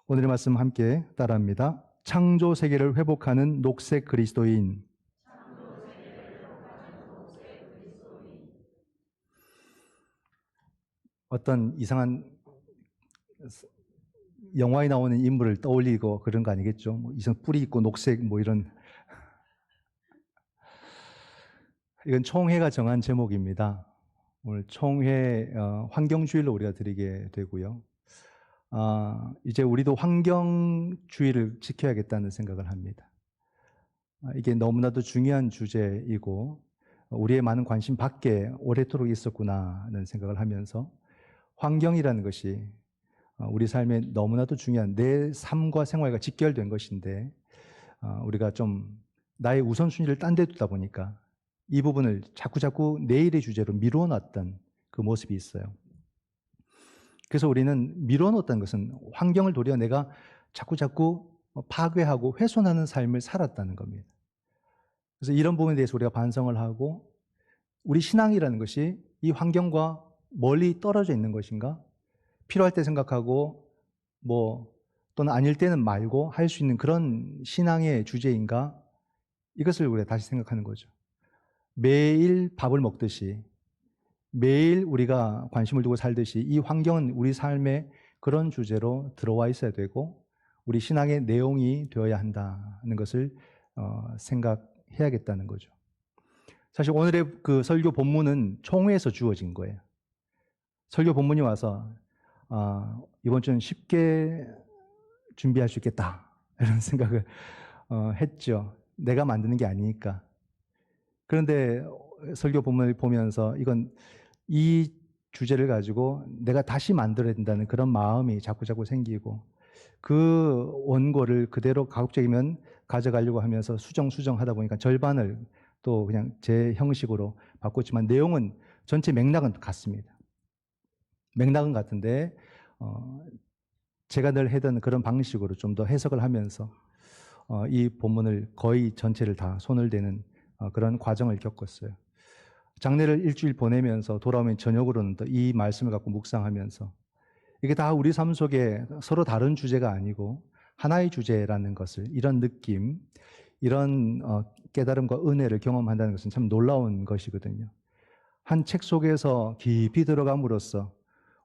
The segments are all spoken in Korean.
오늘의 말씀 함께 따라합니다. 창조 세계를 회복하는 녹색 그리스도인. 어떤 이상한 영화에 나오는 인물을 떠올리고 그런 거 아니겠죠? 뭐 이상 뿔이 있고 녹색 뭐 이런. 이건 총회가 정한 제목입니다. 오늘 총회 환경주의를 우리가 드리게 되고요. 이제 우리도 환경주의를 지켜야겠다는 생각을 합니다. 이게 너무나도 중요한 주제이고 우리의 많은 관심 밖에 오래도록 있었구나 하는 생각을 하면서 환경이라는 것이 우리 삶에 너무나도 중요한 내 삶과 생활과 직결된 것인데 우리가 좀 나의 우선순위를 딴 데 두다 보니까 이 부분을 자꾸 내일의 주제로 미루어 놨던 그 모습이 있어요. 그래서 우리는 미루어 놓았다는 것은 환경을 도리어 내가 자꾸 파괴하고 훼손하는 삶을 살았다는 겁니다. 그래서 이런 부분에 대해서 우리가 반성을 하고 우리 신앙이라는 것이 이 환경과 멀리 떨어져 있는 것인가? 필요할 때 생각하고 또는 아닐 때는 말고 할 수 있는 그런 신앙의 주제인가? 이것을 우리가 다시 생각하는 거죠. 매일 밥을 먹듯이 매일 우리가 관심을 두고 살듯이 이 환경은 우리 삶의 그런 주제로 들어와 있어야 되고 우리 신앙의 내용이 되어야 한다는 것을 생각해야겠다는 거죠. 사실 오늘의 그 설교 본문은 총회에서 주어진 거예요. 설교 본문이 와서 이번 주는 쉽게 준비할 수 있겠다 이런 생각을 했죠. 내가 만드는 게 아니니까. 그런데 설교 본문을 보면서 이 주제를 가지고 내가 다시 만들어야 된다는 그런 마음이 자꾸 생기고 그 원고를 그대로 가급적이면 가져가려고 하면서 수정하다 보니까 절반을 또 그냥 제 형식으로 바꿨지만 내용은 전체 맥락은 같습니다. 맥락은 같은데 제가 늘 하던 그런 방식으로 좀 더 해석을 하면서 이 본문을 거의 전체를 다 손을 대는 그런 과정을 겪었어요. 장례를 일주일 보내면서 돌아오면 저녁으로는 또 이 말씀을 갖고 묵상하면서 이게 다 우리 삶 속에 서로 다른 주제가 아니고 하나의 주제라는 것을 이런 느낌, 이런 깨달음과 은혜를 경험한다는 것은 참 놀라운 것이거든요. 한 책 속에서 깊이 들어감으로써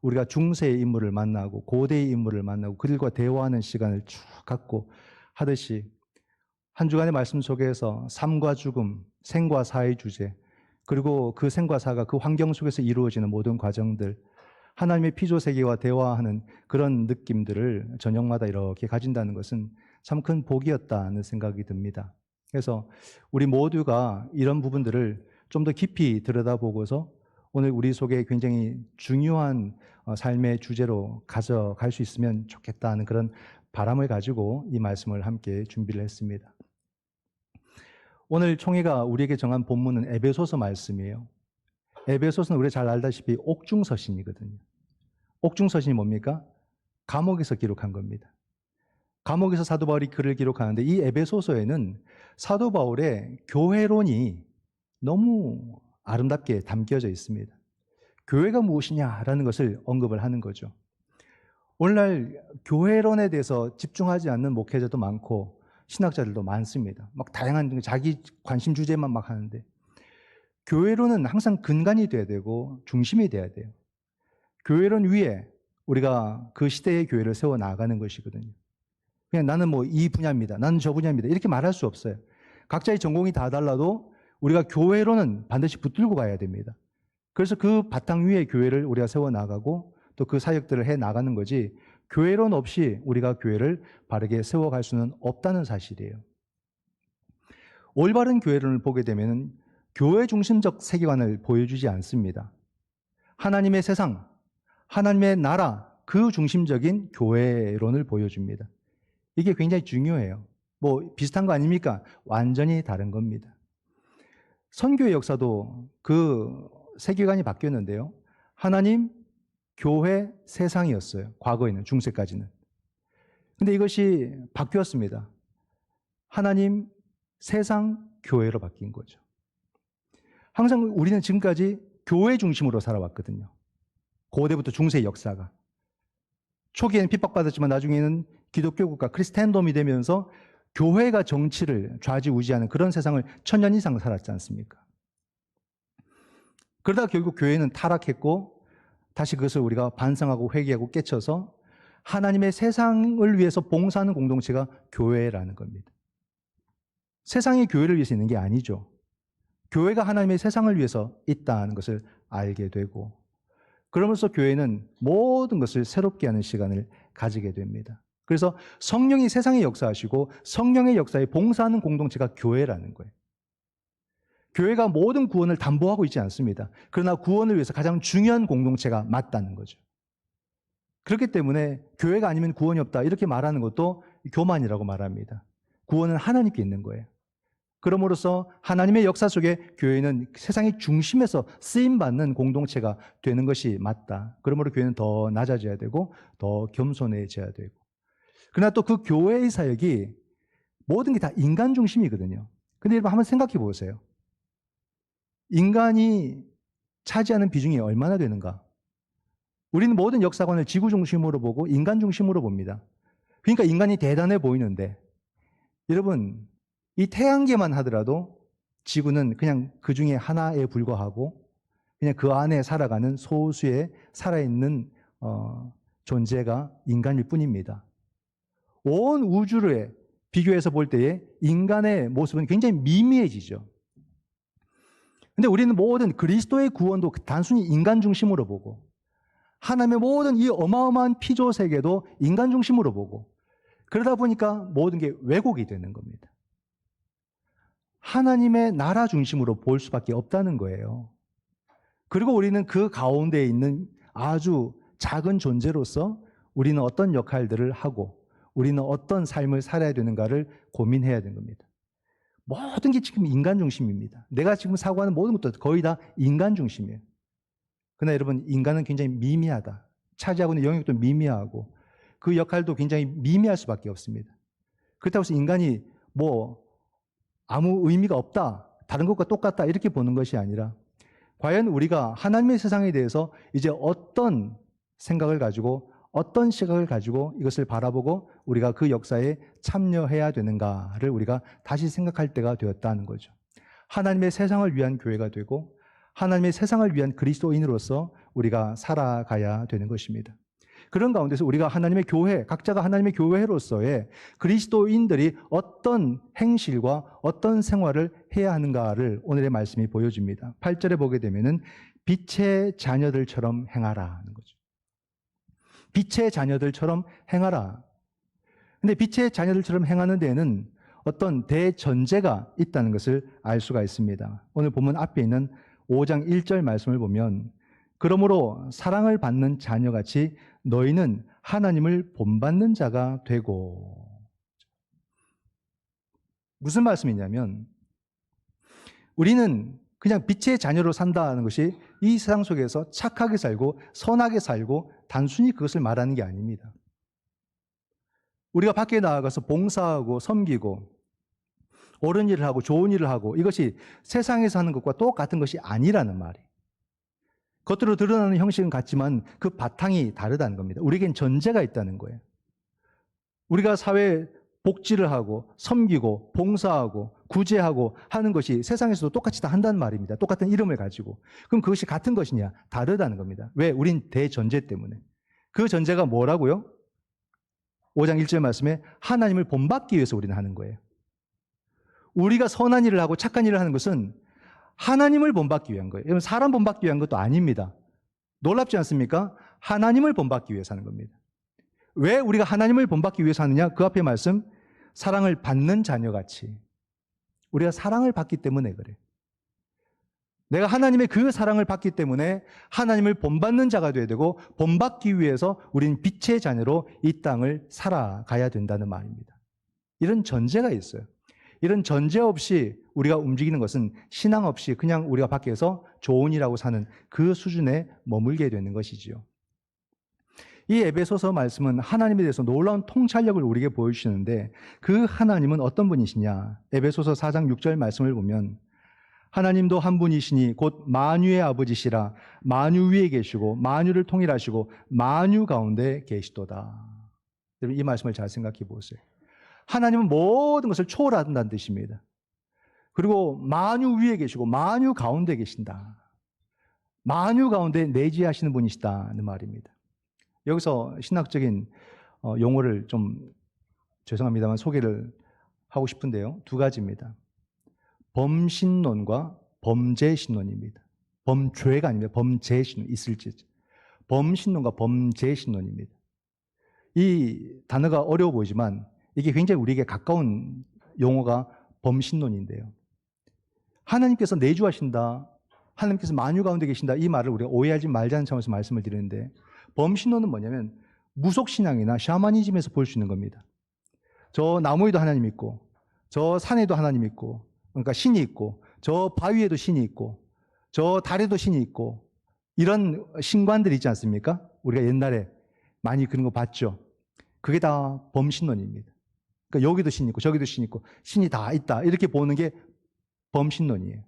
우리가 중세의 인물을 만나고 고대의 인물을 만나고 그들과 대화하는 시간을 쭉 갖고 하듯이 한 주간의 말씀 속에서 삶과 죽음, 생과 사의 주제, 그리고 그 생과 사가 그 환경 속에서 이루어지는 모든 과정들, 하나님의 피조 세계와 대화하는 그런 느낌들을 저녁마다 이렇게 가진다는 것은 참 큰 복이었다는 생각이 듭니다. 그래서 우리 모두가 이런 부분들을 좀 더 깊이 들여다보고서 오늘 우리 속에 굉장히 중요한 삶의 주제로 가져갈 수 있으면 좋겠다는 그런 바람을 가지고 이 말씀을 함께 준비를 했습니다. 오늘 총회가 우리에게 정한 본문은 에베소서 말씀이에요. 에베소서는 우리가 잘 알다시피 옥중서신이거든요. 옥중서신이 뭡니까? 감옥에서 기록한 겁니다. 감옥에서 사도 바울이 글을 기록하는데 이 에베소서에는 사도 바울의 교회론이 너무 아름답게 담겨져 있습니다. 교회가 무엇이냐라는 것을 언급을 하는 거죠. 오늘날 교회론에 대해서 집중하지 않는 목회자도 많고 신학자들도 많습니다. 막 다양한 자기 관심 주제만 막 하는데 교회론은 항상 근간이 돼야 되고 중심이 돼야 돼요. 교회론 위에 우리가 그 시대의 교회를 세워 나가는 것이거든요. 그냥 나는 이 분야입니다. 나는 저 분야입니다. 이렇게 말할 수 없어요. 각자의 전공이 다 달라도 우리가 교회론은 반드시 붙들고 가야 됩니다. 그래서 그 바탕 위에 교회를 우리가 세워 나가고 또 그 사역들을 해 나가는 거지 교회론 없이 우리가 교회를 바르게 세워갈 수는 없다는 사실이에요. 올바른 교회론을 보게 되면 교회 중심적 세계관을 보여주지 않습니다. 하나님의 세상, 하나님의 나라, 그 중심적인 교회론을 보여줍니다. 이게 굉장히 중요해요. 비슷한 거 아닙니까? 완전히 다른 겁니다. 선교의 역사도 그 세계관이 바뀌었는데요. 하나님, 교회, 세상이었어요. 과거에는, 중세까지는. 근데 이것이 바뀌었습니다. 하나님, 세상, 교회로 바뀐 거죠. 항상 우리는 지금까지 교회 중심으로 살아왔거든요. 고대부터 중세의 역사가. 초기에는 핍박받았지만 나중에는 기독교 국가 크리스텐돔이 되면서 교회가 정치를 좌지우지하는 그런 세상을 1000년 이상 살았지 않습니까? 그러다 결국 교회는 타락했고 다시 그것을 우리가 반성하고 회개하고 깨쳐서 하나님의 세상을 위해서 봉사하는 공동체가 교회라는 겁니다. 세상이 교회를 위해서 있는 게 아니죠. 교회가 하나님의 세상을 위해서 있다는 것을 알게 되고, 그러면서 교회는 모든 것을 새롭게 하는 시간을 가지게 됩니다. 그래서 성령이 세상에 역사하시고 성령의 역사에 봉사하는 공동체가 교회라는 거예요. 교회가 모든 구원을 담보하고 있지 않습니다. 그러나 구원을 위해서 가장 중요한 공동체가 맞다는 거죠. 그렇기 때문에 교회가 아니면 구원이 없다 이렇게 말하는 것도 교만이라고 말합니다. 구원은 하나님께 있는 거예요. 그러므로써 하나님의 역사 속에 교회는 세상의 중심에서 쓰임받는 공동체가 되는 것이 맞다. 그러므로 교회는 더 낮아져야 되고 더 겸손해져야 되고. 그러나 또 그 교회의 사역이 모든 게 다 인간 중심이거든요. 근데 여러분 한번 생각해 보세요. 인간이 차지하는 비중이 얼마나 되는가? 우리는 모든 역사관을 지구 중심으로 보고 인간 중심으로 봅니다. 그러니까 인간이 대단해 보이는데, 여러분 이 태양계만 하더라도 지구는 그냥 그 중에 하나에 불과하고 그냥 그 안에 살아가는 소수의 살아있는 존재가 인간일 뿐입니다. 온 우주를 비교해서 볼 때에 인간의 모습은 굉장히 미미해지죠. 근데 우리는 모든 그리스도의 구원도 단순히 인간 중심으로 보고, 하나님의 모든 이 어마어마한 피조 세계도 인간 중심으로 보고, 그러다 보니까 모든 게 왜곡이 되는 겁니다. 하나님의 나라 중심으로 볼 수밖에 없다는 거예요. 그리고 우리는 그 가운데에 있는 아주 작은 존재로서 우리는 어떤 역할들을 하고 우리는 어떤 삶을 살아야 되는가를 고민해야 되는 겁니다. 모든 게 지금 인간 중심입니다. 내가 지금 사고하는 모든 것도 거의 다 인간 중심이에요. 그러나 여러분, 인간은 굉장히 미미하다. 차지하고 있는 영역도 미미하고 그 역할도 굉장히 미미할 수밖에 없습니다. 그렇다고 해서 인간이 아무 의미가 없다, 다른 것과 똑같다 이렇게 보는 것이 아니라, 과연 우리가 하나님의 세상에 대해서 이제 어떤 생각을 가지고 어떤 시각을 가지고 이것을 바라보고 우리가 그 역사에 참여해야 되는가를 우리가 다시 생각할 때가 되었다는 거죠. 하나님의 세상을 위한 교회가 되고 하나님의 세상을 위한 그리스도인으로서 우리가 살아가야 되는 것입니다. 그런 가운데서 우리가 하나님의 교회, 각자가 하나님의 교회로서의 그리스도인들이 어떤 행실과 어떤 생활을 해야 하는가를 오늘의 말씀이 보여줍니다. 8절에 보게 되면은 빛의 자녀들처럼 행하라 하는 거죠. 빛의 자녀들처럼 행하라. 근데 빛의 자녀들처럼 행하는 데에는 어떤 대전제가 있다는 것을 알 수가 있습니다. 오늘 본문 앞에 있는 5장 1절 말씀을 보면, 그러므로 사랑을 받는 자녀같이 너희는 하나님을 본받는 자가 되고. 무슨 말씀이냐면, 우리는 그냥 빛의 자녀로 산다는 것이 이 세상 속에서 착하게 살고 선하게 살고 단순히 그것을 말하는 게 아닙니다. 우리가 밖에 나가서 봉사하고 섬기고 옳은 일을 하고 좋은 일을 하고 이것이 세상에서 하는 것과 똑같은 것이 아니라는 말이. 겉으로 드러나는 형식은 같지만 그 바탕이 다르다는 겁니다. 우리에겐 전제가 있다는 거예요. 우리가 사회 복지를 하고 섬기고 봉사하고 구제하고 하는 것이 세상에서도 똑같이 다 한다는 말입니다. 똑같은 이름을 가지고. 그럼 그것이 같은 것이냐? 다르다는 겁니다. 왜? 우린 대전제 때문에. 그 전제가 뭐라고요? 5장 1절 말씀에 하나님을 본받기 위해서 우리는 하는 거예요. 우리가 선한 일을 하고 착한 일을 하는 것은 하나님을 본받기 위한 거예요. 여러분, 사람 본받기 위한 것도 아닙니다. 놀랍지 않습니까? 하나님을 본받기 위해서 하는 겁니다. 왜 우리가 하나님을 본받기 위해서 하느냐? 그 앞에 말씀, 사랑을 받는 자녀같이. 우리가 사랑을 받기 때문에 그래. 내가 하나님의 그 사랑을 받기 때문에 하나님을 본받는 자가 되어야 되고, 본받기 위해서 우리는 빛의 자녀로 이 땅을 살아가야 된다는 말입니다. 이런 전제가 있어요. 이런 전제 없이 우리가 움직이는 것은 신앙 없이 그냥 우리가 밖에서 좋은 일하고 사는 그 수준에 머물게 되는 것이지요. 이 에베소서 말씀은 하나님에 대해서 놀라운 통찰력을 우리에게 보여주시는데, 그 하나님은 어떤 분이시냐? 에베소서 4장 6절 말씀을 보면, 하나님도 한 분이시니 곧 만유의 아버지시라. 만유 위에 계시고 만유를 통일하시고 만유 가운데 계시도다. 여러분 이 말씀을 잘 생각해 보세요. 하나님은 모든 것을 초월한다는 뜻입니다. 그리고 만유 위에 계시고 만유 가운데 계신다. 만유 가운데 내지하시는 분이시다는 말입니다. 여기서 신학적인 용어를 좀 죄송합니다만 소개를 하고 싶은데요. 두 가지입니다. 범신론과 범죄신론입니다. 범죄가 아닙니다. 범죄신론 있을지. 범신론과 범죄신론입니다. 이 단어가 어려워 보이지만 이게 굉장히 우리에게 가까운 용어가 범신론인데요. 하나님께서 내주하신다, 하나님께서 만유 가운데 계신다, 이 말을 우리가 오해하지 말자는 차원에서 말씀을 드리는데, 범신론은 뭐냐면 무속신앙이나 샤머니즘에서 볼 수 있는 겁니다. 저 나무에도 하나님 있고, 저 산에도 하나님 있고, 그러니까 신이 있고, 저 바위에도 신이 있고, 저 달에도 신이 있고, 이런 신관들이 있지 않습니까? 우리가 옛날에 많이 그런 거 봤죠. 그게 다 범신론입니다. 그러니까 여기도 신이 있고 저기도 신이 있고 신이 다 있다, 이렇게 보는 게 범신론이에요.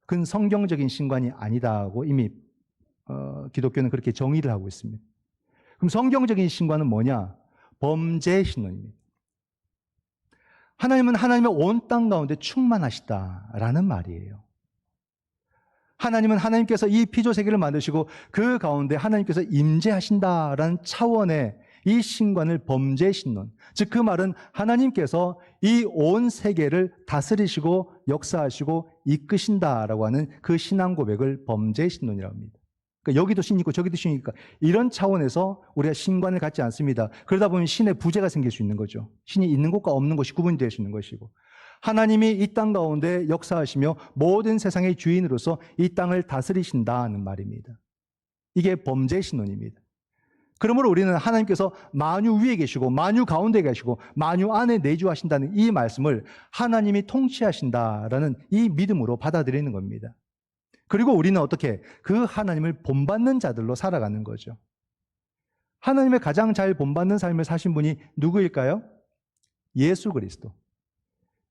그건 성경적인 신관이 아니다고 이미 기독교는 그렇게 정의를 하고 있습니다. 그럼 성경적인 신관은 뭐냐? 범죄신론입니다. 하나님은 하나님의 온 땅 가운데 충만하시다라는 말이에요. 하나님은 하나님께서 이 피조세계를 만드시고 그 가운데 하나님께서 임재하신다라는 차원의 이 신관을 범죄신론, 즉 그 말은 하나님께서 이 온 세계를 다스리시고 역사하시고 이끄신다라고 하는 그 신앙 고백을 범죄신론이라고 합니다. 그러니까 여기도 신이 있고 저기도 신이 있고 이런 차원에서 우리가 신관을 갖지 않습니다. 그러다 보면 신의 부재가 생길 수 있는 거죠. 신이 있는 곳과 없는 곳이 구분이 될 수 있는 것이고, 하나님이 이 땅 가운데 역사하시며 모든 세상의 주인으로서 이 땅을 다스리신다는 말입니다. 이게 범죄신론입니다. 그러므로 우리는 하나님께서 만유 위에 계시고 만유 가운데 계시고 만유 안에 내주하신다는 이 말씀을 하나님이 통치하신다라는 이 믿음으로 받아들이는 겁니다. 그리고 우리는 어떻게 그 하나님을 본받는 자들로 살아가는 거죠. 하나님의 가장 잘 본받는 삶을 사신 분이 누구일까요? 예수 그리스도.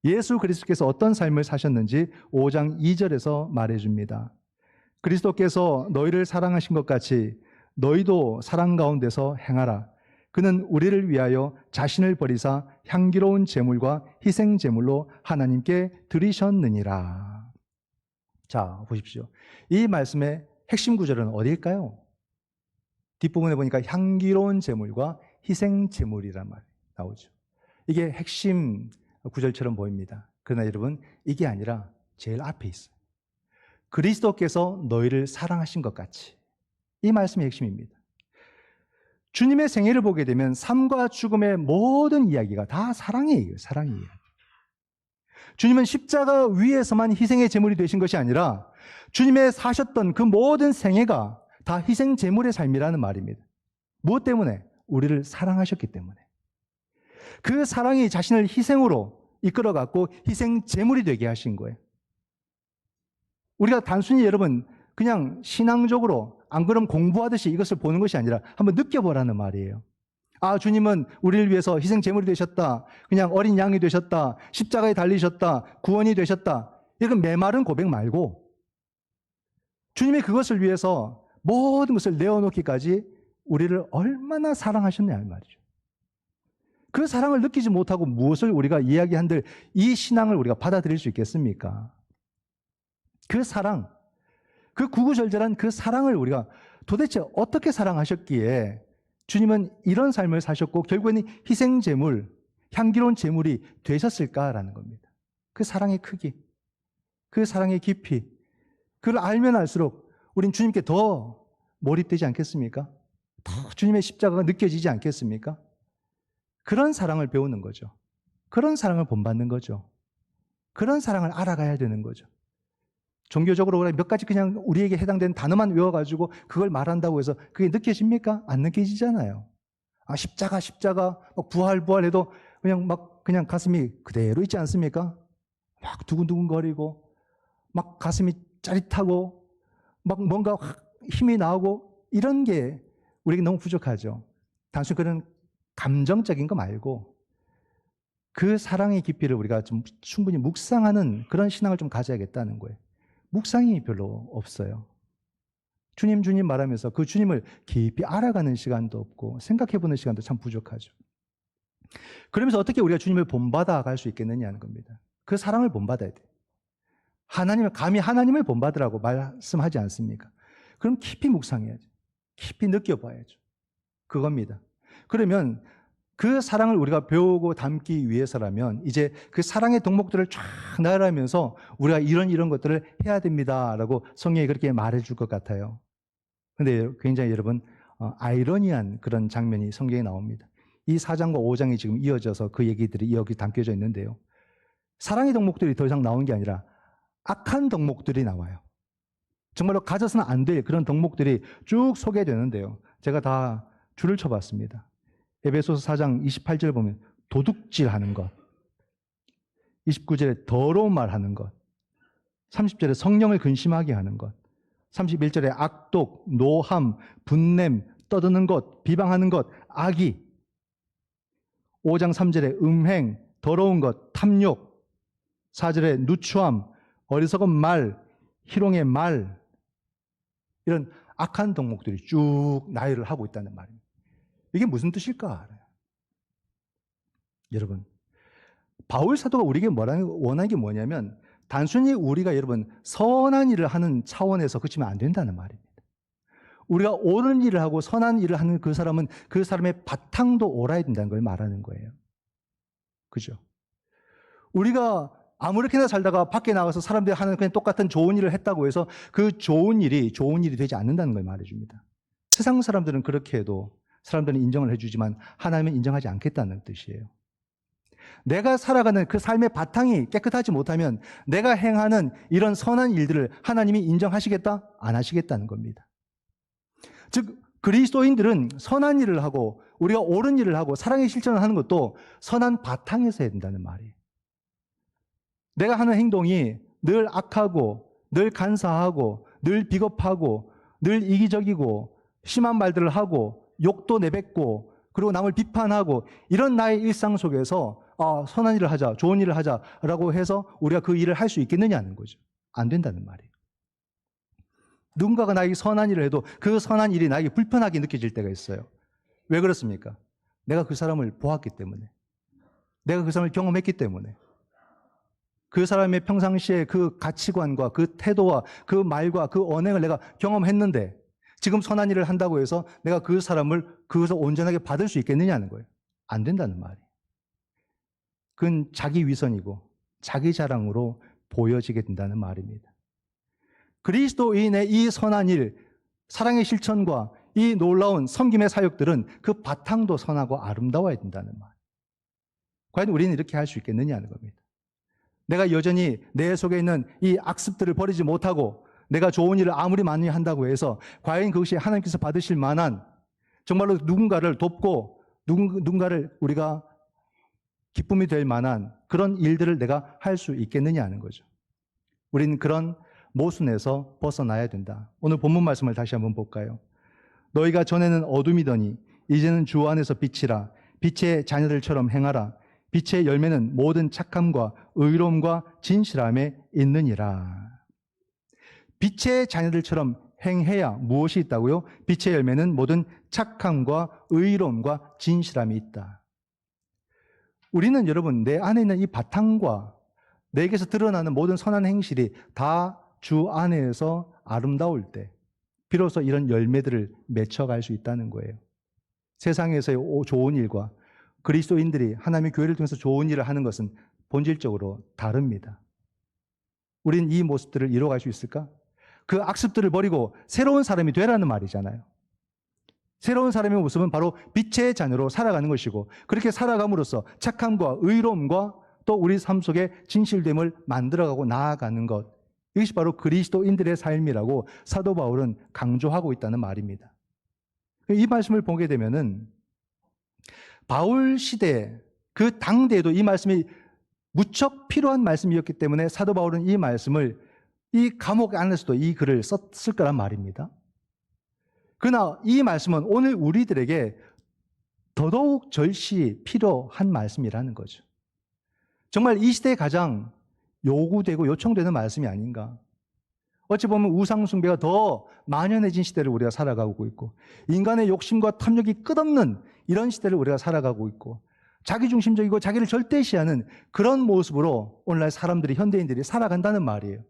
예수 그리스도께서 어떤 삶을 사셨는지 5장 2절에서 말해줍니다. 그리스도께서 너희를 사랑하신 것 같이 너희도 사랑 가운데서 행하라. 그는 우리를 위하여 자신을 버리사 향기로운 제물과 희생 제물로 하나님께 드리셨느니라. 자, 보십시오. 이 말씀의 핵심 구절은 어디일까요? 뒷부분에 보니까 향기로운 제물과 희생 제물이란 말이 나오죠. 이게 핵심 구절처럼 보입니다. 그러나 여러분, 이게 아니라 제일 앞에 있어요. 그리스도께서 너희를 사랑하신 것 같이. 이 말씀이 핵심입니다. 주님의 생애를 보게 되면 삶과 죽음의 모든 이야기가 다 사랑이에요. 사랑의 이야기. 주님은 십자가 위에서만 희생의 제물이 되신 것이 아니라 주님의 사셨던 그 모든 생애가 다 희생 제물의 삶이라는 말입니다. 무엇 때문에? 우리를 사랑하셨기 때문에. 그 사랑이 자신을 희생으로 이끌어갖고 희생 제물이 되게 하신 거예요. 우리가 단순히 여러분 그냥 신앙적으로 안 그럼 공부하듯이 이것을 보는 것이 아니라 한번 느껴보라는 말이에요. 아, 주님은 우리를 위해서 희생 제물이 되셨다. 그냥 어린 양이 되셨다. 십자가에 달리셨다. 구원이 되셨다. 이건 메마른 고백 말고 주님이 그것을 위해서 모든 것을 내어놓기까지 우리를 얼마나 사랑하셨냐는 말이죠. 그 사랑을 느끼지 못하고 무엇을 우리가 이야기한들 이 신앙을 우리가 받아들일 수 있겠습니까? 그 사랑, 그 구구절절한 그 사랑을 우리가 도대체 어떻게 사랑하셨기에 주님은 이런 삶을 사셨고 결국에는 희생제물, 향기로운 제물이 되셨을까라는 겁니다. 그 사랑의 크기, 그 사랑의 깊이, 그걸 알면 알수록 우린 주님께 더 몰입되지 않겠습니까? 더 주님의 십자가가 느껴지지 않겠습니까? 그런 사랑을 배우는 거죠. 그런 사랑을 본받는 거죠. 그런 사랑을 알아가야 되는 거죠. 종교적으로 몇 가지 그냥 우리에게 해당되는 단어만 외워가지고 그걸 말한다고 해서 그게 느껴집니까? 안 느껴지잖아요. 아, 십자가, 막 부활해도 그냥 가슴이 그대로 있지 않습니까? 막 두근두근거리고, 막 가슴이 짜릿하고, 막 뭔가 힘이 나오고, 이런 게 우리에게 너무 부족하죠. 단순히 그런 감정적인 거 말고, 그 사랑의 깊이를 우리가 좀 충분히 묵상하는 그런 신앙을 좀 가져야겠다는 거예요. 묵상이 별로 없어요. 주님 주님 말하면서 그 주님을 깊이 알아가는 시간도 없고 생각해보는 시간도 참 부족하죠. 그러면서 어떻게 우리가 주님을 본받아 갈 수 있겠느냐는 겁니다. 그 사랑을 본받아야 돼. 감히 하나님을 본받으라고 말씀하지 않습니까? 그럼 깊이 묵상해야죠. 깊이 느껴봐야죠. 그겁니다. 그러면 그 사랑을 우리가 배우고 담기 위해서라면 이제 그 사랑의 덕목들을 쫙 나열하면서 우리가 이런 것들을 해야 됩니다라고 성경이 그렇게 말해줄 것 같아요. 근데 굉장히 여러분 아이러니한 그런 장면이 성경에 나옵니다. 이 4장과 5장이 지금 이어져서 그 얘기들이 여기 담겨져 있는데요. 사랑의 덕목들이 더 이상 나온 게 아니라 악한 덕목들이 나와요. 정말로 가져서는 안 될 그런 덕목들이 쭉 소개되는데요. 제가 다 줄을 쳐봤습니다. 에베소서 4장 28절 보면 도둑질하는 것, 29절에 더러운 말 하는 것, 30절에 성령을 근심하게 하는 것, 31절에 악독, 노함, 분냄, 떠드는 것, 비방하는 것, 악의, 5장 3절에 음행, 더러운 것, 탐욕, 4절에 누추함, 어리석은 말, 희롱의 말, 이런 악한 덕목들이 쭉 나열을 하고 있다는 말입니다. 이게 무슨 뜻일까? 여러분, 바울 사도가 우리에게 원하는 게 뭐냐면 단순히 우리가 여러분 선한 일을 하는 차원에서 그치면 안 된다는 말입니다. 우리가 옳은 일을 하고 선한 일을 하는 그 사람은 그 사람의 바탕도 옳아야 된다는 걸 말하는 거예요. 그죠? 우리가 아무렇게나 살다가 밖에 나가서 사람들이 하는 그냥 똑같은 좋은 일을 했다고 해서 그 좋은 일이 되지 않는다는 걸 말해줍니다. 세상 사람들은 그렇게 해도 사람들은 인정을 해주지만 하나님은 인정하지 않겠다는 뜻이에요. 내가 살아가는 그 삶의 바탕이 깨끗하지 못하면 내가 행하는 이런 선한 일들을 하나님이 인정하시겠다? 안 하시겠다는 겁니다. 즉 그리스도인들은 선한 일을 하고 우리가 옳은 일을 하고 사랑의 실천을 하는 것도 선한 바탕에서 해야 된다는 말이에요. 내가 하는 행동이 늘 악하고 늘 간사하고 늘 비겁하고 늘 이기적이고 심한 말들을 하고 욕도 내뱉고 그리고 남을 비판하고 이런 나의 일상 속에서 선한 일을 하자, 좋은 일을 하자라고 해서 우리가 그 일을 할 수 있겠느냐는 거죠. 안 된다는 말이에요. 누군가가 나에게 선한 일을 해도 그 선한 일이 나에게 불편하게 느껴질 때가 있어요. 왜 그렇습니까? 내가 그 사람을 보았기 때문에, 내가 그 사람을 경험했기 때문에, 그 사람의 평상시에 그 가치관과 그 태도와 그 말과 그 언행을 내가 경험했는데 지금 선한 일을 한다고 해서 내가 그 사람을 그것을 온전하게 받을 수 있겠느냐는 거예요. 안 된다는 말이에요. 그건 자기 위선이고 자기 자랑으로 보여지게 된다는 말입니다. 그리스도인의 이 선한 일, 사랑의 실천과 이 놀라운 섬김의 사역들은 그 바탕도 선하고 아름다워야 된다는 말. 과연 우리는 이렇게 할 수 있겠느냐는 겁니다. 내가 여전히 내 속에 있는 이 악습들을 버리지 못하고 내가 좋은 일을 아무리 많이 한다고 해서 과연 그것이 하나님께서 받으실 만한 정말로 누군가를 돕고 누군가를 우리가 기쁨이 될 만한 그런 일들을 내가 할 수 있겠느냐 하는 거죠. 우리는 그런 모순에서 벗어나야 된다. 오늘 본문 말씀을 다시 한번 볼까요? 너희가 전에는 어둠이더니 이제는 주 안에서 빛이라. 빛의 자녀들처럼 행하라. 빛의 열매는 모든 착함과 의로움과 진실함에 있느니라. 빛의 자녀들처럼 행해야 무엇이 있다고요? 빛의 열매는 모든 착함과 의로움과 진실함이 있다. 우리는 여러분 내 안에 있는 이 바탕과 내게서 드러나는 모든 선한 행실이 다 주 안에서 아름다울 때 비로소 이런 열매들을 맺혀갈 수 있다는 거예요. 세상에서의 좋은 일과 그리스도인들이 하나님의 교회를 통해서 좋은 일을 하는 것은 본질적으로 다릅니다. 우린 이 모습들을 이뤄갈 수 있을까? 그 악습들을 버리고 새로운 사람이 되라는 말이잖아요. 새로운 사람의 모습은 바로 빛의 자녀로 살아가는 것이고 그렇게 살아감으로써 착함과 의로움과 또 우리 삶 속에 진실됨을 만들어가고 나아가는 것, 이것이 바로 그리스도인들의 삶이라고 사도 바울은 강조하고 있다는 말입니다. 이 말씀을 보게 되면은 바울 시대 그 당대에도 이 말씀이 무척 필요한 말씀이었기 때문에 사도 바울은 이 말씀을 이 감옥 안에서도 이 글을 썼을 거란 말입니다. 그러나 이 말씀은 오늘 우리들에게 더더욱 절시 필요한 말씀이라는 거죠. 정말 이 시대에 가장 요구되고 요청되는 말씀이 아닌가. 어찌 보면 우상 숭배가 더 만연해진 시대를 우리가 살아가고 있고 인간의 욕심과 탐욕이 끝없는 이런 시대를 우리가 살아가고 있고 자기중심적이고 자기를 절대시하는 그런 모습으로 오늘날 사람들이, 현대인들이 살아간다는 말이에요.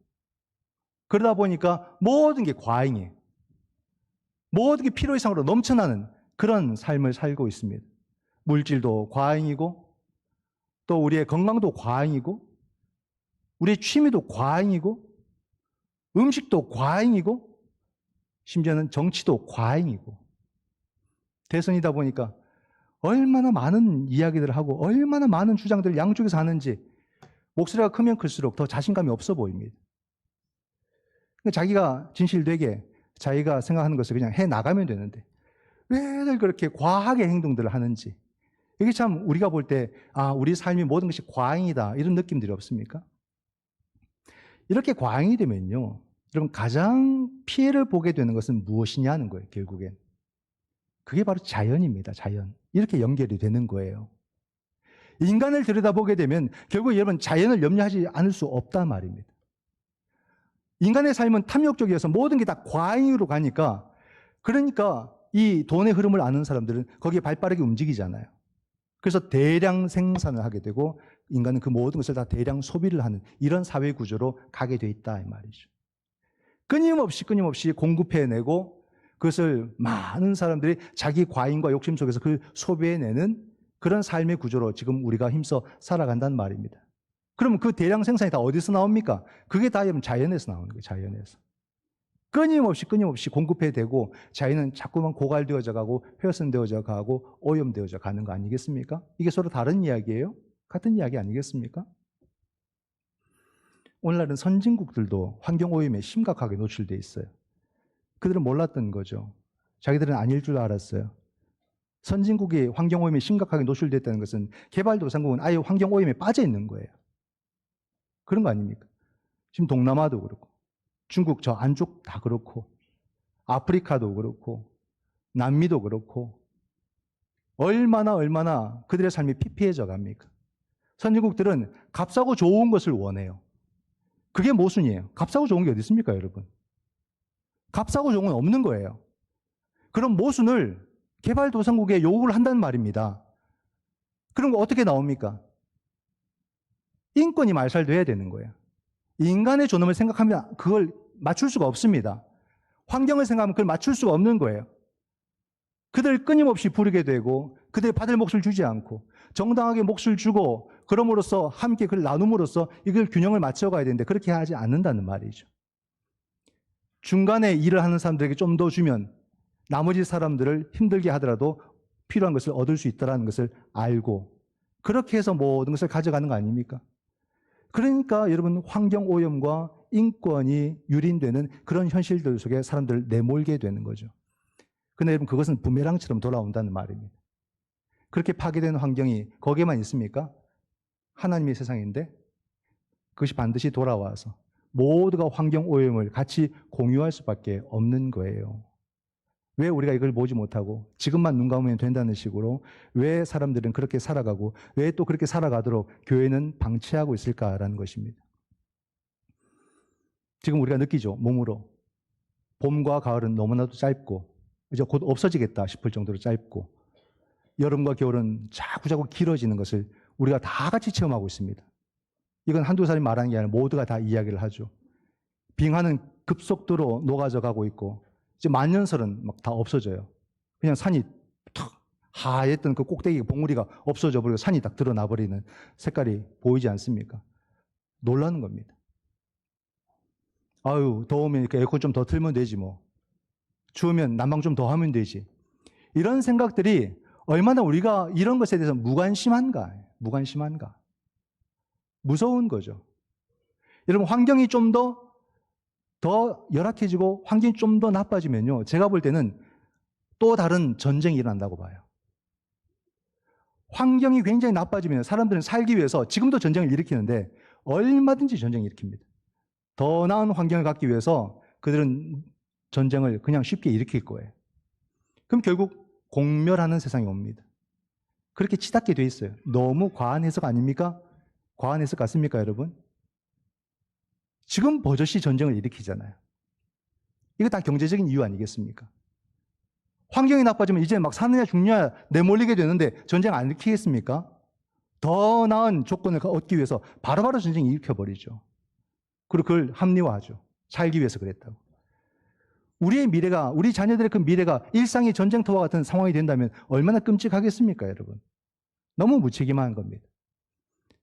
그러다 보니까 모든 게 과잉이에요. 모든 게 필요 이상으로 넘쳐나는 그런 삶을 살고 있습니다. 물질도 과잉이고, 또 우리의 건강도 과잉이고, 우리의 취미도 과잉이고, 음식도 과잉이고, 심지어는 정치도 과잉이고. 대선이다 보니까 얼마나 많은 이야기들을 하고 얼마나 많은 주장들을 양쪽에서 하는지 목소리가 크면 클수록 더 자신감이 없어 보입니다. 자기가 진실되게 자기가 생각하는 것을 그냥 해나가면 되는데 왜들 그렇게 과하게 행동들을 하는지, 이게 참 우리가 볼 때 우리 삶이 모든 것이 과잉이다 이런 느낌들이 없습니까? 이렇게 과잉이 되면요, 여러분 가장 피해를 보게 되는 것은 무엇이냐는 거예요. 결국엔 그게 바로 자연입니다. 자연. 이렇게 연결이 되는 거예요. 인간을 들여다보게 되면 결국 여러분 자연을 염려하지 않을 수 없단 말입니다. 인간의 삶은 탐욕적이어서 모든 게 다 과잉으로 가니까, 그러니까 이 돈의 흐름을 아는 사람들은 거기에 발빠르게 움직이잖아요. 그래서 대량 생산을 하게 되고 인간은 그 모든 것을 다 대량 소비를 하는 이런 사회 구조로 가게 돼 있다 이 말이죠. 끊임없이 공급해내고 그것을 많은 사람들이 자기 과잉과 욕심 속에서 그걸 소비해내는 그런 삶의 구조로 지금 우리가 힘써 살아간다는 말입니다. 그러면 그 대량 생산이 다 어디서 나옵니까? 그게 다 자연에서 나오는 거예요. 자연에서. 끊임없이 공급해대고 자연은 자꾸만 고갈되어져 가고 훼손되어져 가고 오염되어져 가는 거 아니겠습니까? 이게 서로 다른 이야기예요? 같은 이야기 아니겠습니까? 오늘날은 선진국들도 환경오염에 심각하게 노출되어 있어요. 그들은 몰랐던 거죠. 자기들은 아닐 줄 알았어요. 선진국이 환경오염에 심각하게 노출됐다는 것은 개발도상국은 아예 환경오염에 빠져 있는 거예요. 그런 거 아닙니까? 지금 동남아도 그렇고 중국 저 안쪽 다 그렇고 아프리카도 그렇고 남미도 그렇고 얼마나 그들의 삶이 피폐해져 갑니까? 선진국들은 값싸고 좋은 것을 원해요. 그게 모순이에요. 값싸고 좋은 게 어디 있습니까, 여러분? 값싸고 좋은 건 없는 거예요. 그런 모순을 개발도상국에 요구를 한다는 말입니다. 그런 거 어떻게 나옵니까? 인권이 말살돼야 되는 거예요. 인간의 존엄을 생각하면 그걸 맞출 수가 없습니다. 환경을 생각하면 그걸 맞출 수가 없는 거예요. 그들 끊임없이 부르게 되고 그들 받을 몫을 주지 않고 정당하게 몫을 주고 그럼으로써 함께 그걸 나눔으로써 이걸 균형을 맞춰가야 되는데 그렇게 하지 않는다는 말이죠. 중간에 일을 하는 사람들에게 좀 더 주면 나머지 사람들을 힘들게 하더라도 필요한 것을 얻을 수 있다는 것을 알고 그렇게 해서 모든 것을 가져가는 거 아닙니까? 그러니까 여러분 환경오염과 인권이 유린되는 그런 현실들 속에 사람들을 내몰게 되는 거죠. 그런데 여러분 그것은 부메랑처럼 돌아온다는 말입니다. 그렇게 파괴된 환경이 거기에만 있습니까? 하나님의 세상인데 그것이 반드시 돌아와서 모두가 환경오염을 같이 공유할 수밖에 없는 거예요. 왜 우리가 이걸 보지 못하고 지금만 눈 감으면 된다는 식으로 왜 사람들은 그렇게 살아가고 왜 또 그렇게 살아가도록 교회는 방치하고 있을까라는 것입니다. 지금 우리가 느끼죠. 몸으로. 봄과 가을은 너무나도 짧고 이제 곧 없어지겠다 싶을 정도로 짧고 여름과 겨울은 자꾸자꾸 길어지는 것을 우리가 다 같이 체험하고 있습니다. 이건 한두 사람이 말하는 게 아니라 모두가 다 이야기를 하죠. 빙하는 급속도로 녹아져 가고 있고 이제 만년설은 막 다 없어져요. 그냥 산이 탁 하였던 그 꼭대기 봉우리가 없어져 버리고 산이 딱 드러나 버리는 색깔이 보이지 않습니까? 놀라는 겁니다. 아유, 더우면 이렇게 에어컨 좀 더 틀면 되지 뭐. 추우면 난방 좀 더 하면 되지. 이런 생각들이 얼마나 우리가 이런 것에 대해서 무관심한가. 무서운 거죠. 여러분 환경이 좀 더 열악해지고 환경이 좀 더 나빠지면요. 제가 볼 때는 또 다른 전쟁이 일어난다고 봐요. 환경이 굉장히 나빠지면 사람들은 살기 위해서 지금도 전쟁을 일으키는데 얼마든지 전쟁을 일으킵니다. 더 나은 환경을 갖기 위해서 그들은 전쟁을 그냥 쉽게 일으킬 거예요. 그럼 결국 공멸하는 세상이 옵니다. 그렇게 치닫게 돼 있어요. 너무 과한 해석 아닙니까? 과한 해석 같습니까, 여러분? 지금 버젓이 전쟁을 일으키잖아요. 이거 다 경제적인 이유 아니겠습니까? 환경이 나빠지면 이제 막 사느냐 죽느냐 내몰리게 되는데 전쟁 안 일으키겠습니까? 더 나은 조건을 얻기 위해서 바로바로 전쟁을 일으켜버리죠. 그리고 그걸 합리화하죠. 살기 위해서 그랬다고. 우리의 미래가, 우리 자녀들의 그 미래가 일상의 전쟁터와 같은 상황이 된다면 얼마나 끔찍하겠습니까, 여러분? 너무 무책임한 겁니다.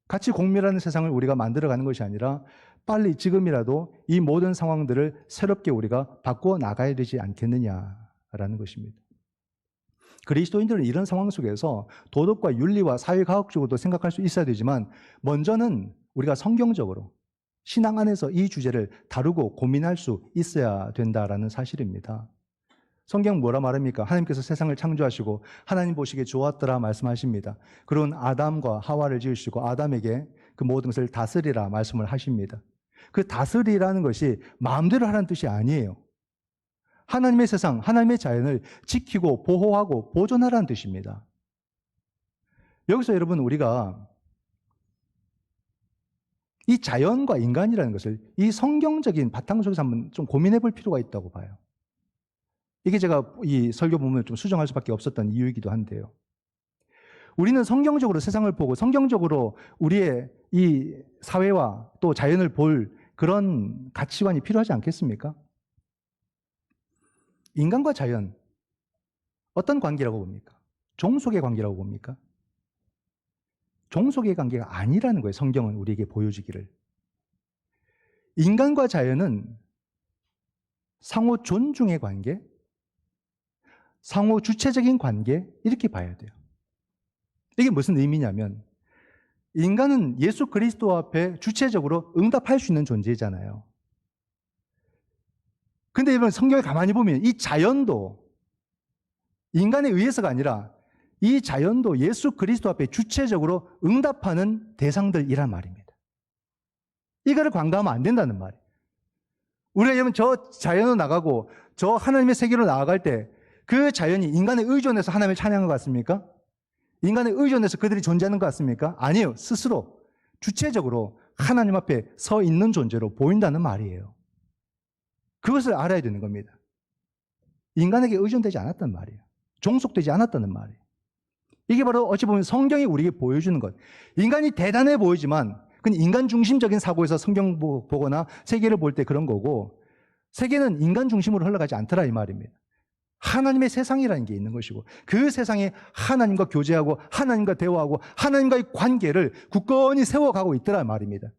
같이 공멸하는 세상을 우리가 만들어가는 것이 아니라 빨리 지금이라도 이 모든 상황들을 새롭게 우리가 바꿔 나가야 되지 않겠느냐라는 것입니다. 그리스도인들은 이런 상황 속에서 도덕과 윤리와 사회과학적으로도 생각할 수 있어야 되지만 먼저는 우리가 성경적으로 신앙 안에서 이 주제를 다루고 고민할 수 있어야 된다라는 사실입니다. 성경 뭐라 말합니까? 하나님께서 세상을 창조하시고 하나님 보시기에 좋았더라 말씀하십니다. 그런 아담과 하와를 지으시고 아담에게 그 모든 것을 다스리라 말씀을 하십니다. 그 다스리라는 것이 마음대로 하라는 뜻이 아니에요. 하나님의 세상, 하나님의 자연을 지키고 보호하고 보존하라는 뜻입니다. 여기서 여러분 우리가 이 자연과 인간이라는 것을 이 성경적인 바탕 속에서 한번 좀 고민해 볼 필요가 있다고 봐요. 이게 제가 이 설교 본문을 좀 수정할 수밖에 없었던 이유이기도 한데요. 우리는 성경적으로 세상을 보고 성경적으로 우리의 이 사회와 또 자연을 볼 그런 가치관이 필요하지 않겠습니까? 인간과 자연, 어떤 관계라고 봅니까? 종속의 관계라고 봅니까? 종속의 관계가 아니라는 거예요. 성경은 우리에게 보여주기를. 인간과 자연은 상호 존중의 관계, 상호 주체적인 관계, 이렇게 봐야 돼요. 이게 무슨 의미냐면 인간은 예수 그리스도 앞에 주체적으로 응답할 수 있는 존재잖아요. 근데 여러분 성경을 가만히 보면 이 자연도 인간에 의해서가 아니라 이 자연도 예수 그리스도 앞에 주체적으로 응답하는 대상들이란 말입니다. 이거를 관가하면 안 된다는 말이에요. 우리가 여러분 저 자연으로 나가고 저 하나님의 세계로 나아갈 때 그 자연이 인간에 의존해서 하나님을 찬양한 것 같습니까? 인간에 의존해서 그들이 존재하는 것 같습니까? 아니에요. 스스로 주체적으로 하나님 앞에 서 있는 존재로 보인다는 말이에요. 그것을 알아야 되는 겁니다. 인간에게 의존되지 않았단 말이에요. 종속되지 않았다는 말이에요. 이게 바로 어찌 보면 성경이 우리에게 보여주는 것. 인간이 대단해 보이지만 그건 인간 중심적인 사고에서 성경 보거나 세계를 볼 때 그런 거고 세계는 인간 중심으로 흘러가지 않더라 이 말입니다. 하나님의 세상이라는 게 있는 것이고 그 세상에 하나님과 교제하고 하나님과 대화하고 하나님과의 관계를 굳건히 세워가고 있더라 말입니다.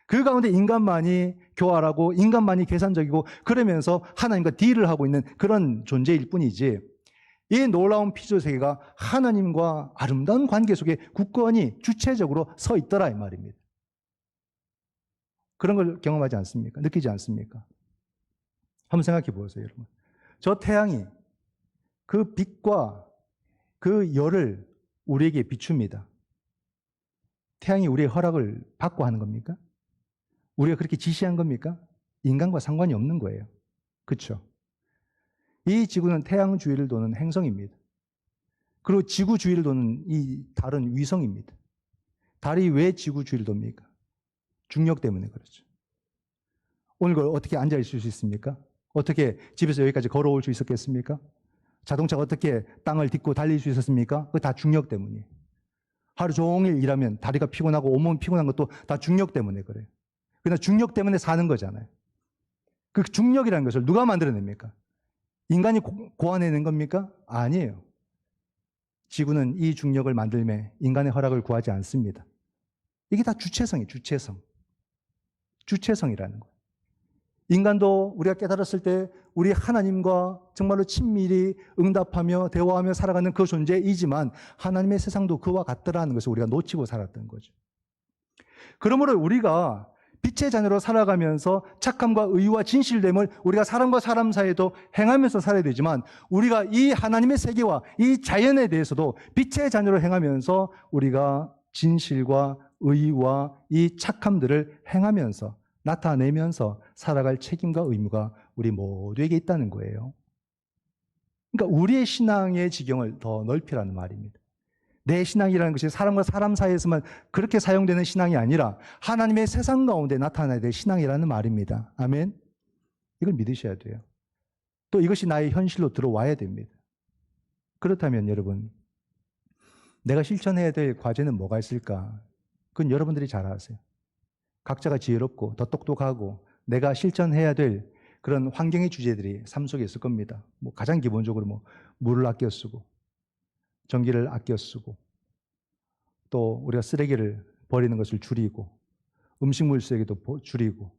그 가운데 인간만이 교활하고 인간만이 계산적이고 그러면서 하나님과 딜을 하고 있는 그런 존재일 뿐이지 이 놀라운 피조 세계가 하나님과 아름다운 관계 속에 굳건히 주체적으로 서 있더라 이 말입니다. 그런 걸 경험하지 않습니까? 느끼지 않습니까? 한번 생각해 보세요, 여러분. 저 태양이 그 빛과 그 열을 우리에게 비춥니다. 태양이 우리의 허락을 받고 하는 겁니까? 우리가 그렇게 지시한 겁니까? 인간과 상관이 없는 거예요. 그렇죠? 이 지구는 태양 주위를 도는 행성입니다. 그리고 지구 주위를 도는 이 달은 위성입니다. 달이 왜 지구 주위를 돕니까? 중력 때문에 그렇죠. 오늘 어떻게 앉아 있을 수 있습니까? 어떻게 집에서 여기까지 걸어올 수 있었겠습니까? 자동차가 어떻게 땅을 딛고 달릴 수 있었습니까? 그거 다 중력 때문이에요. 하루 종일 일하면 다리가 피곤하고 온몸 피곤한 것도 다 중력 때문에 그래요. 그러나 중력 때문에 사는 거잖아요. 그 중력이라는 것을 누가 만들어냅니까? 인간이 고안해낸 겁니까? 아니에요. 지구는 이 중력을 만들며 인간의 허락을 구하지 않습니다. 이게 다 주체성이에요. 주체성이라는 거예요. 인간도 우리가 깨달았을 때 우리 하나님과 정말로 친밀히 응답하며 대화하며 살아가는 그 존재이지만 하나님의 세상도 그와 같더라는 것을 우리가 놓치고 살았던 거죠. 그러므로 우리가 빛의 자녀로 살아가면서 착함과 의와 진실됨을 우리가 사람과 사람 사이에도 행하면서 살아야 되지만 우리가 이 하나님의 세계와 이 자연에 대해서도 빛의 자녀로 행하면서 우리가 진실과 의와 이 착함들을 행하면서 나타내면서 살아갈 책임과 의무가 우리 모두에게 있다는 거예요. 그러니까 우리의 신앙의 지경을 더 넓히라는 말입니다. 내 신앙이라는 것이 사람과 사람 사이에서만 그렇게 사용되는 신앙이 아니라 하나님의 세상 가운데 나타나야 될 신앙이라는 말입니다. 아멘. 이걸 믿으셔야 돼요. 또 이것이 나의 현실로 들어와야 됩니다. 그렇다면 여러분, 내가 실천해야 될 과제는 뭐가 있을까? 그건 여러분들이 잘 아세요. 각자가 지혜롭고 더 똑똑하고 내가 실천해야 될 그런 환경의 주제들이 삶 속에 있을 겁니다. 뭐 가장 기본적으로 뭐 물을 아껴 쓰고 전기를 아껴 쓰고 또 우리가 쓰레기를 버리는 것을 줄이고 음식물 쓰레기도 줄이고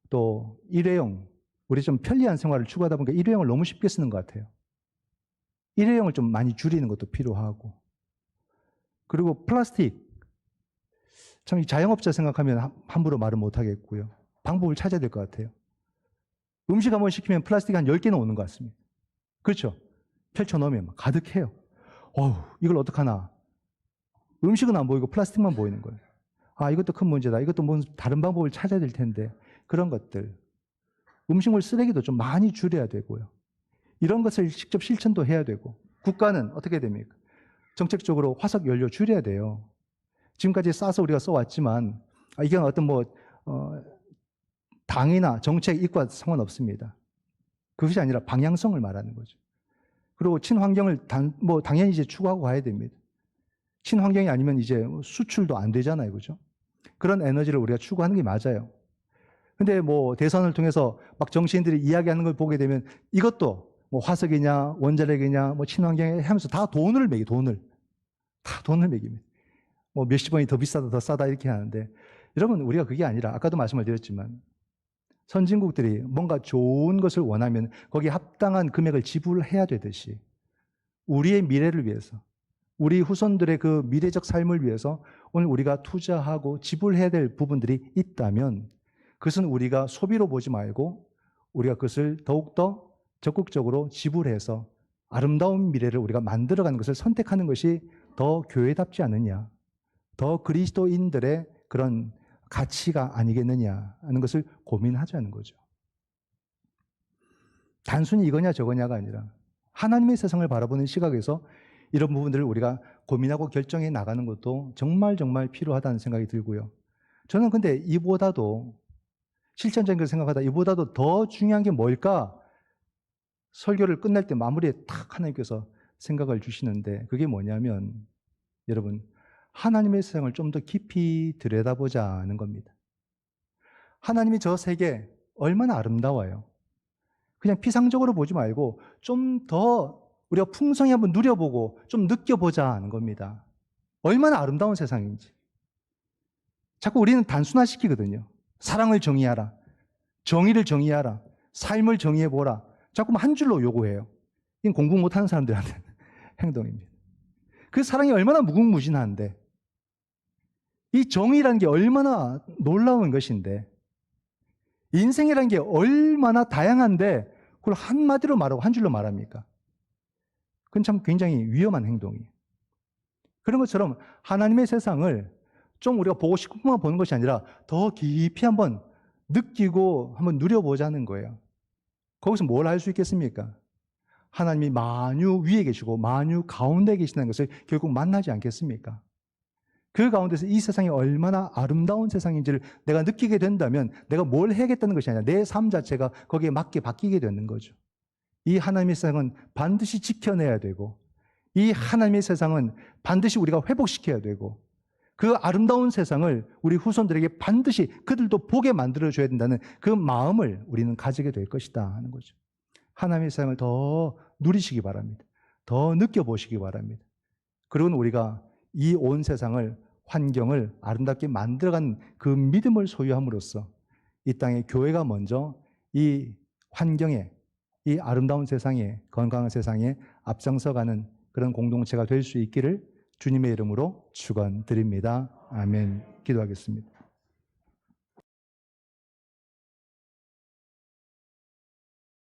또 일회용, 우리 좀 편리한 생활을 추구하다 보니까 일회용을 너무 쉽게 쓰는 것 같아요. 일회용을 좀 많이 줄이는 것도 필요하고 그리고 플라스틱, 참 이 자영업자 생각하면 함부로 말은 못하겠고요. 방법을 찾아야 될 것 같아요. 음식 한번 시키면 플라스틱 한 10개는 오는 것 같습니다. 그렇죠? 펼쳐놓으면 막 가득해요. 이걸 어떡하나. 음식은 안 보이고 플라스틱만 보이는 거예요. 아, 이것도 큰 문제다. 이것도 뭐 다른 방법을 찾아야 될 텐데. 그런 것들. 음식물 쓰레기도 좀 많이 줄여야 되고요. 이런 것을 직접 실천도 해야 되고. 국가는 어떻게 됩니까? 정책적으로 화석 연료 줄여야 돼요. 지금까지 싸서 우리가 써왔지만 이게 어떤 당이나 정책 이과 상관없습니다. 그것이 아니라 방향성을 말하는 거죠. 그리고 친환경을 당연히 이제 추구하고 가야 됩니다. 친환경이 아니면 이제 수출도 안 되잖아요. 그죠? 그런 에너지를 우리가 추구하는 게 맞아요. 근데 뭐 대선을 통해서 막 정치인들이 이야기하는 걸 보게 되면 이것도 뭐 화석이냐 원자력이냐 뭐 친환경이냐 하면서 다 돈을 매깁니다. 뭐 몇십 원이 더 비싸다 더 싸다 이렇게 하는데 여러분 우리가 그게 아니라 아까도 말씀을 드렸지만 선진국들이 뭔가 좋은 것을 원하면 거기에 합당한 금액을 지불해야 되듯이 우리의 미래를 위해서 우리 후손들의 그 미래적 삶을 위해서 오늘 우리가 투자하고 지불해야 될 부분들이 있다면 그것은 우리가 소비로 보지 말고 우리가 그것을 더욱더 적극적으로 지불해서 아름다운 미래를 우리가 만들어가는 것을 선택하는 것이 더 교회답지 않느냐, 더 그리스도인들의 그런 가치가 아니겠느냐 하는 것을 고민하자는 거죠. 단순히 이거냐 저거냐가 아니라 하나님의 세상을 바라보는 시각에서 이런 부분들을 우리가 고민하고 결정해 나가는 것도 정말 필요하다는 생각이 들고요. 저는 근데 이보다도 실천적인 걸 생각하다 이보다도 더 중요한 게 뭘까? 설교를 끝날 때 마무리에 탁 하나님께서 생각을 주시는데 그게 뭐냐면 여러분 하나님의 세상을 좀 더 깊이 들여다보자는 겁니다. 하나님이 저 세계 얼마나 아름다워요. 그냥 피상적으로 보지 말고 좀 더 우리가 풍성히 한번 누려보고 좀 느껴보자는 겁니다. 얼마나 아름다운 세상인지. 자꾸 우리는 단순화시키거든요. 사랑을 정의하라. 정의를 정의하라. 삶을 정의해보라. 자꾸 한 줄로 요구해요. 이건 공부 못하는 사람들한테 행동입니다. 그 사랑이 얼마나 무궁무진한데 이 정의라는 게 얼마나 놀라운 것인데 인생이라는 게 얼마나 다양한데 그걸 한마디로 말하고 한 줄로 말합니까? 그건 참 굉장히 위험한 행동이에요. 그런 것처럼 하나님의 세상을 좀 우리가 보고 싶으면 보는 것이 아니라 더 깊이 한번 느끼고 한번 누려보자는 거예요. 거기서 뭘 할 수 있겠습니까? 하나님이 만유 위에 계시고 만유 가운데 계시다는 것을 결국 만나지 않겠습니까? 그 가운데서 이 세상이 얼마나 아름다운 세상인지를 내가 느끼게 된다면 내가 뭘 해야겠다는 것이 아니라 내 삶 자체가 거기에 맞게 바뀌게 되는 거죠. 이 하나님의 세상은 반드시 지켜내야 되고 이 하나님의 세상은 반드시 우리가 회복시켜야 되고 그 아름다운 세상을 우리 후손들에게 반드시 그들도 보게 만들어줘야 된다는 그 마음을 우리는 가지게 될 것이다 하는 거죠. 하나님의 세상을 더 누리시기 바랍니다. 더 느껴보시기 바랍니다. 그리고 우리가 이 온 세상을 환경을 아름답게 만들어가는 그 믿음을 소유함으로써 이 땅의 교회가 먼저 이 환경에 이 아름다운 세상에 건강한 세상에 앞장서가는 그런 공동체가 될 수 있기를 주님의 이름으로 축원드립니다. 아멘. 기도하겠습니다.